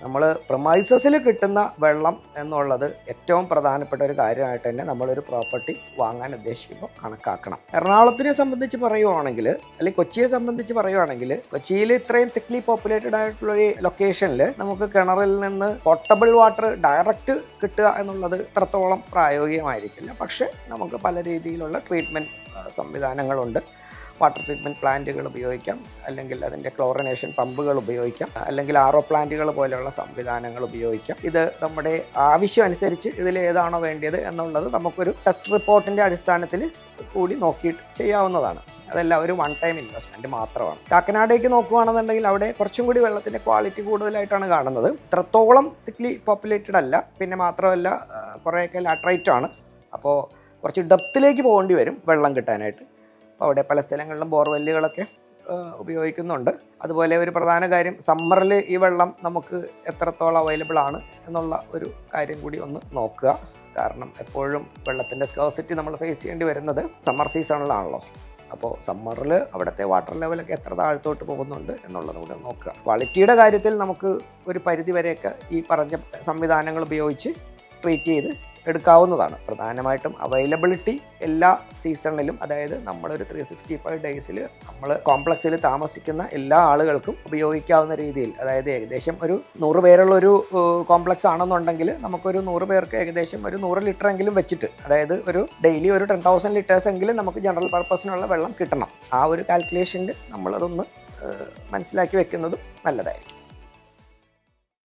നമ്മൾ പ്രമൈസസിൽ കിട്ടുന്ന വെള്ളം എന്നുള്ളത് ഏറ്റവും പ്രധാനപ്പെട്ട ഒരു കാര്യമായിട്ട് തന്നെ നമ്മളൊരു പ്രോപ്പർട്ടി വാങ്ങാൻ ഉദ്ദേശിക്കുമ്പോൾ കണക്കാക്കണം. എറണാകുളത്തിനെ സംബന്ധിച്ച് പറയുവാണെങ്കിൽ, അല്ലെങ്കിൽ കൊച്ചിയെ സംബന്ധിച്ച് പറയുവാണെങ്കിൽ, കൊച്ചിയിൽ ഇത്രയും തിക്ലി പോപ്പുലേറ്റഡ് ആയിട്ടുള്ള ഒരു ലൊക്കേഷനിൽ നമുക്ക് കിണറിൽ നിന്ന് പോർട്ടബിൾ വാട്ടർ ഡയറക്റ്റ് കിട്ടുക എന്നുള്ളത് ഇത്രത്തോളം പ്രായോഗികമായിരിക്കില്ല. പക്ഷേ നമുക്ക് പല രീതിയിലുള്ള ട്രീറ്റ്മെൻറ്റ് സംവിധാനങ്ങളുണ്ട്. വാട്ടർ ട്രീറ്റ്മെൻറ്റ് പ്ലാന്റുകൾ ഉപയോഗിക്കാം, അല്ലെങ്കിൽ അതിൻ്റെ ക്ലോറിനേഷൻ പമ്പുകൾ ഉപയോഗിക്കാം, അല്ലെങ്കിൽ RO പ്ലാന്റുകൾ പോലെയുള്ള സംവിധാനങ്ങൾ ഉപയോഗിക്കാം. ഇത് നമ്മുടെ ആവശ്യം അനുസരിച്ച് ഇതിൽ ഏതാണോ വേണ്ടത് എന്നുള്ളത് നമുക്കൊരു ടെസ്റ്റ് റിപ്പോർട്ടിൻ്റെ അടിസ്ഥാനത്തിൽ കൂടി നോക്കിയിട്ട് ചെയ്യാവുന്നതാണ്. അതെല്ലാം ഒരു വൺ ടൈം ഇൻവെസ്റ്റ്മെൻറ്റ് മാത്രമാണ്. കാക്കനാടേക്ക് നോക്കുകയാണെന്നുണ്ടെങ്കിൽ അവിടെ കുറച്ചും കൂടി വെള്ളത്തിൻ്റെ ക്വാളിറ്റി കൂടുതലായിട്ടാണ് കാണുന്നത്. ഇത്രത്തോളം തിക്ലി പോപ്പുലേറ്റഡ് അല്ല. പിന്നെ മാത്രമല്ല കുറേയൊക്കെ ലാട്രൈറ്റ് ആണ്. അപ്പോൾ കുറച്ച് ഡെപ്തിലേക്ക് പോകേണ്ടി വരും വെള്ളം കിട്ടാനായിട്ട്. അപ്പോൾ അവിടെ പല സ്ഥലങ്ങളിലും ബോർവെല്ലുകളൊക്കെ ഉപയോഗിക്കുന്നുണ്ട്. അതുപോലെ ഒരു പ്രധാന കാര്യം, സമ്മറിൽ ഈ വെള്ളം നമുക്ക് എത്രത്തോളം അവൈലബിൾ ആണ് എന്നുള്ള ഒരു കാര്യം കൂടി ഒന്ന് നോക്കുക. കാരണം എപ്പോഴും വെള്ളത്തിൻ്റെ സ്കേഴ്സിറ്റി നമ്മൾ ഫേസ് ചെയ്യേണ്ടി വരുന്നത് സമ്മർ സീസണിലാണല്ലോ. അപ്പോൾ സമ്മറിൽ അവിടുത്തെ വാട്ടർ ലെവലൊക്കെ എത്ര താഴത്തോട്ട് പോകുന്നുണ്ട് എന്നുള്ളത് കൂടെ നോക്കുക. ക്വാളിറ്റിയുടെ കാര്യത്തിൽ നമുക്ക് ഒരു പരിധി വരെയൊക്കെ ഈ പറഞ്ഞ സംവിധാനങ്ങൾ ഉപയോഗിച്ച് ട്രീറ്റ് ചെയ്ത് എടുക്കാവുന്നതാണ്. പ്രധാനമായിട്ടും അവൈലബിലിറ്റി എല്ലാ സീസണിലും, അതായത് നമ്മളൊരു 365 ഡേയ്സിൽ നമ്മൾ കോംപ്ലക്സിൽ താമസിക്കുന്ന എല്ലാ ആളുകൾക്കും ഉപയോഗിക്കാവുന്ന രീതിയിൽ, അതായത് ഏകദേശം ഒരു 100 പേരുള്ളൊരു കോംപ്ലക്സ് ആണെന്നുണ്ടെങ്കിൽ നമുക്കൊരു 100 പേർക്ക് ഏകദേശം ഒരു 100 ലിറ്ററെങ്കിലും വെച്ചിട്ട്, അതായത് ഒരു ഡെയിലി ഒരു 10,000 ലിറ്റേഴ്സ് എങ്കിലും നമുക്ക് ജനറൽ പർപ്പസിനുള്ള വെള്ളം കിട്ടണം. ആ ഒരു കാൽക്കുലേഷനിൽ നമ്മളതൊന്ന് മനസ്സിലാക്കി വെക്കുന്നതും നല്ലതായിരിക്കും.